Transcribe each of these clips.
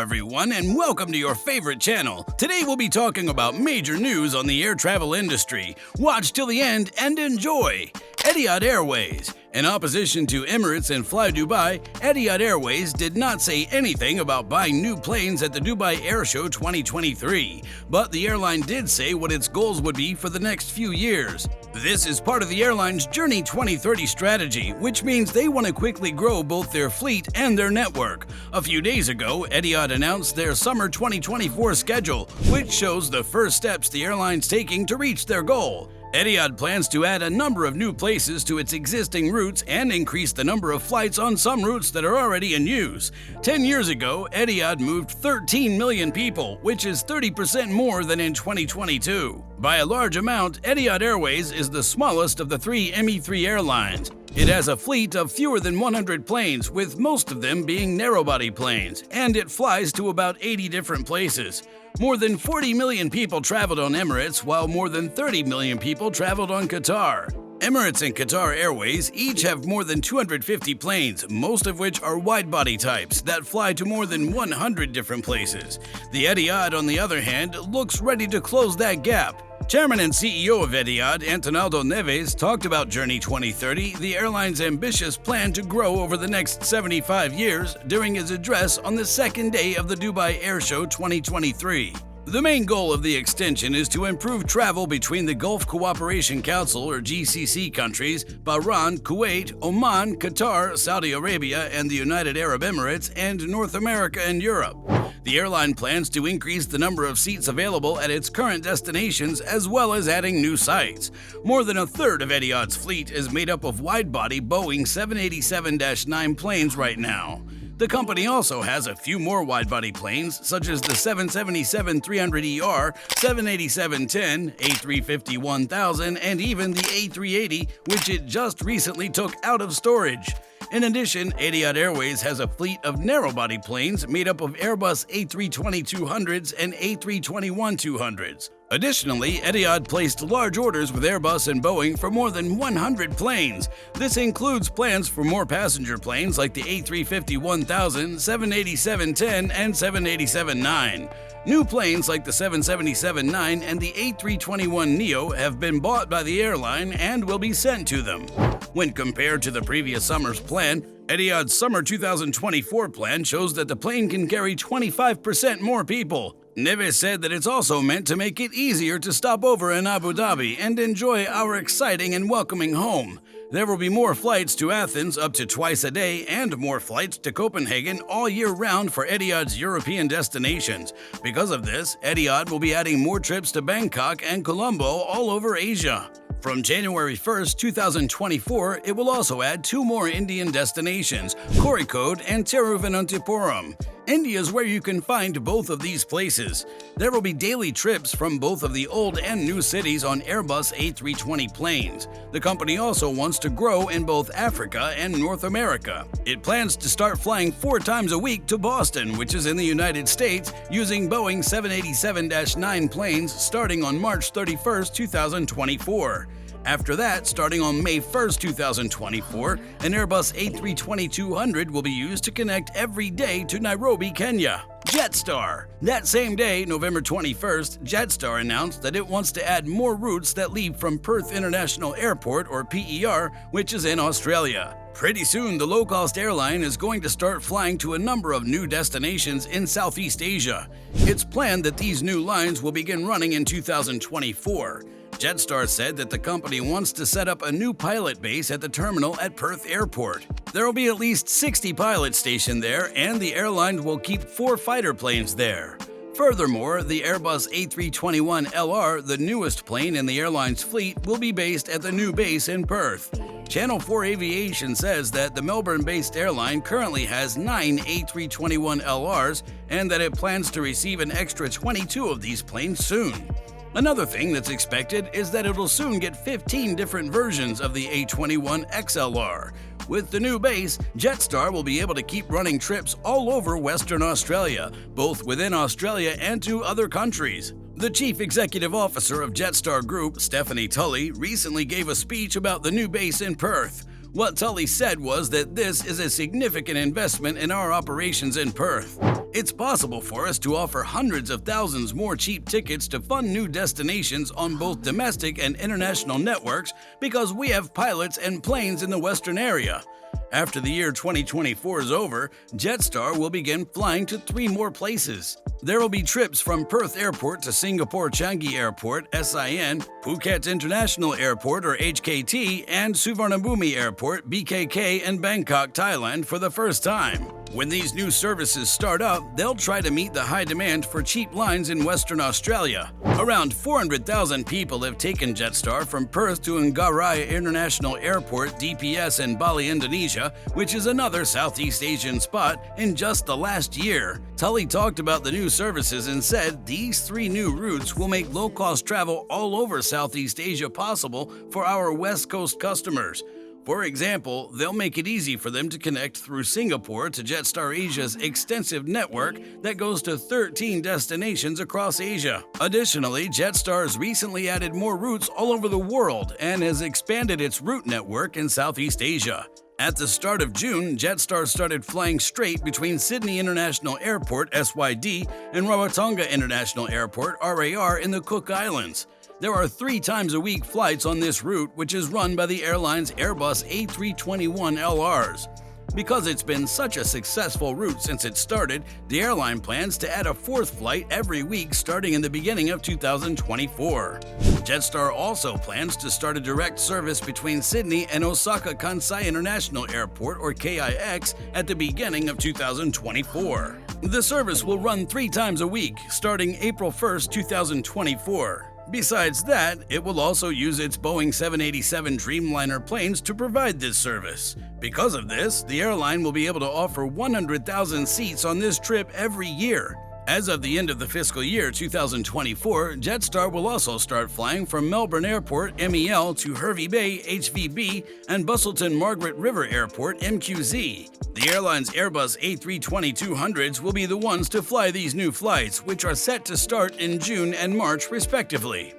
everyone, and welcome to your favorite channel. Today we'll be talking about major news on the air travel industry. Watch till the end and enjoy! Etihad Airways. In opposition to Emirates and Fly Dubai, Etihad Airways did not say anything about buying new planes at the Dubai Air Show 2023, but the airline did say what its goals would be for the next few years. This is part of the airline's Journey 2030 strategy, which means they want to quickly grow both their fleet and their network. A few days ago, Etihad announced their summer 2024 schedule, which shows the first steps the airline's taking to reach their goal. Etihad plans to add a number of new places to its existing routes and increase the number of flights on some routes that are already in use. 10 years ago, Etihad moved 13 million people, which is 30% more than in 2022. By a large amount, Etihad Airways is the smallest of the three ME3 airlines. It has a fleet of fewer than 100 planes, with most of them being narrow-body planes, and it flies to about 80 different places. More than 40 million people traveled on Emirates, while more than 30 million people traveled on Qatar. Emirates and Qatar Airways each have more than 250 planes, most of which are wide-body types that fly to more than 100 different places. The Etihad, on the other hand, looks ready to close that gap. Chairman and CEO of Etihad, Antonaldo Neves, talked about Journey 2030, the airline's ambitious plan to grow over the next 75 years, during his address on the second day of the Dubai Air Show 2023. The main goal of the extension is to improve travel between the Gulf Cooperation Council or GCC countries, Bahrain, Kuwait, Oman, Qatar, Saudi Arabia, and the United Arab Emirates, and North America and Europe. The airline plans to increase the number of seats available at its current destinations as well as adding new sites. More than a third of Etihad's fleet is made up of wide-body Boeing 787-9 planes right now. The company also has a few more wide-body planes, such as the 777-300ER, 787-10, A350-1000, and even the A380, which it just recently took out of storage. In addition, Etihad Airways has a fleet of narrow-body planes made up of Airbus A320-200s and A321-200s. Additionally, Etihad placed large orders with Airbus and Boeing for more than 100 planes. This includes plans for more passenger planes like the A350-1000, 787-10, and 787-9. New planes like the 777-9 and the A321neo have been bought by the airline and will be sent to them. When compared to the previous summer's plan, Etihad's summer 2024 plan shows that the plane can carry 25% more people. Neves said that it's also meant to make it easier to stop over in Abu Dhabi and enjoy our exciting and welcoming home. There will be more flights to Athens up to twice a day and more flights to Copenhagen all year round for Etihad's European destinations. Because of this, Etihad will be adding more trips to Bangkok and Colombo all over Asia. From January 1st, 2024, it will also add two more Indian destinations, Kozhikode and Thiruvananthapuram. India is where you can find both of these places. There will be daily trips from both of the old and new cities on Airbus A320 planes. The company also wants to grow in both Africa and North America. It plans to start flying 4 times a week to Boston, which is in the United States, using Boeing 787-9 planes starting on March 31st, 2024. After that, starting on May 1st, 2024, an Airbus A320-200 will be used to connect every day to Nairobi, Kenya. Jetstar. That same day, November 21st, Jetstar announced that it wants to add more routes that leave from Perth International Airport, or PER, which is in Australia. Pretty soon, the low-cost airline is going to start flying to a number of new destinations in Southeast Asia. It's planned that these new lines will begin running in 2024. Jetstar said that the company wants to set up a new pilot base at the terminal at Perth Airport. There will be at least 60 pilots stationed there, and the airline will keep 4 fighter planes there. Furthermore, the Airbus A321LR, the newest plane in the airline's fleet, will be based at the new base in Perth. Channel 4 Aviation says that the Melbourne-based airline currently has 9 A321LRs and that it plans to receive an extra 22 of these planes soon. Another thing that's expected is that it'll soon get 15 different versions of the A21XLR. With the new base, Jetstar will be able to keep running trips all over Western Australia, both within Australia and to other countries. The chief executive officer of Jetstar Group, Stephanie Tully, recently gave a speech about the new base in Perth. What Tully said was that this is a significant investment in our operations in Perth. It's possible for us to offer hundreds of thousands more cheap tickets to fun new destinations on both domestic and international networks because we have pilots and planes in the Western area. After the year 2024 is over, Jetstar will begin flying to 3 more places. There will be trips from Perth Airport to Singapore Changi Airport (SIN), Phuket International Airport or HKT, and Suvarnabhumi Airport (BKK) in Bangkok, Thailand for the first time. When these new services start up, they'll try to meet the high demand for cheap lines in Western Australia. Around 400,000 people have taken Jetstar from Perth to Ngurah International Airport (DPS) in Bali, Indonesia, which is another Southeast Asian spot, in just the last year. Tully talked about the new services and said these 3 new routes will make low-cost travel all over Southeast Asia possible for our West Coast customers. For example, they'll make it easy for them to connect through Singapore to Jetstar Asia's extensive network that goes to 13 destinations across Asia. Additionally, Jetstar has recently added more routes all over the world and has expanded its route network in Southeast Asia. At the start of June, Jetstar started flying straight between Sydney International Airport (SYD) and Rarotonga International Airport (RAR) in the Cook Islands. There are 3 times a week flights on this route, which is run by the airline's Airbus A321LRs. Because it's been such a successful route since it started, the airline plans to add a 4th flight every week starting in the beginning of 2024. Jetstar also plans to start a direct service between Sydney and Osaka Kansai International Airport or KIX at the beginning of 2024. The service will run 3 times a week starting April 1st, 2024. Besides that, it will also use its Boeing 787 Dreamliner planes to provide this service. Because of this, the airline will be able to offer 100,000 seats on this trip every year. As of the end of the fiscal year 2024, Jetstar will also start flying from Melbourne Airport (MEL) to Hervey Bay (HVB) and Busselton Margaret River Airport (MQZ). The airline's Airbus A320-200s will be the ones to fly these new flights, which are set to start in June and March respectively.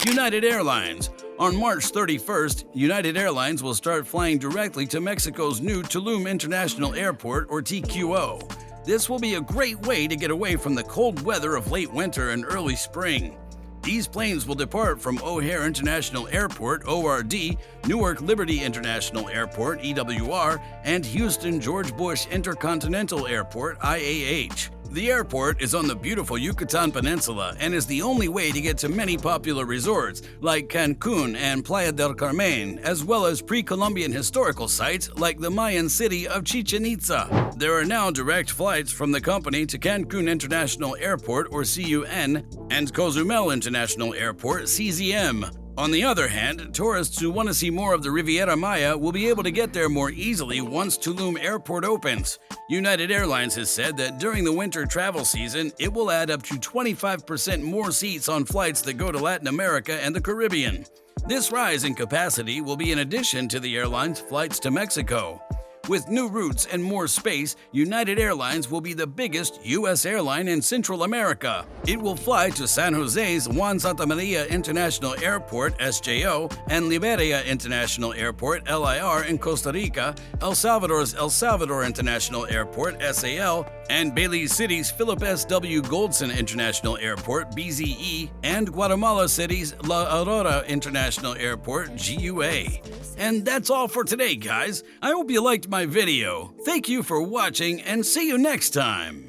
United Airlines. On March 31st, United Airlines will start flying directly to Mexico's new Tulum International Airport or TQO. This will be a great way to get away from the cold weather of late winter and early spring. These planes will depart from O'Hare International Airport (ORD), Newark Liberty International Airport (EWR), and Houston George Bush Intercontinental Airport (IAH). The airport is on the beautiful Yucatan Peninsula and is the only way to get to many popular resorts like Cancun and Playa del Carmen, as well as pre-Columbian historical sites like the Mayan city of Chichen Itza. There are now direct flights from the company to Cancun International Airport or CUN and Cozumel International Airport (CZM). On the other hand, tourists who want to see more of the Riviera Maya will be able to get there more easily once Tulum Airport opens. United Airlines has said that during the winter travel season, it will add up to 25% more seats on flights that go to Latin America and the Caribbean. This rise in capacity will be in addition to the airline's flights to Mexico. With new routes and more space, United Airlines will be the biggest U.S. airline in Central America. It will fly to San Jose's Juan Santa Maria International Airport (SJO) and Liberia International Airport (LIR) in Costa Rica, El Salvador's El Salvador International Airport (SAL), and Belize City's Philip S.W. Goldson International Airport (BZE), and Guatemala City's La Aurora International Airport (GUA). And that's all for today, guys. I hope you liked my video. Thank you for watching and see you next time.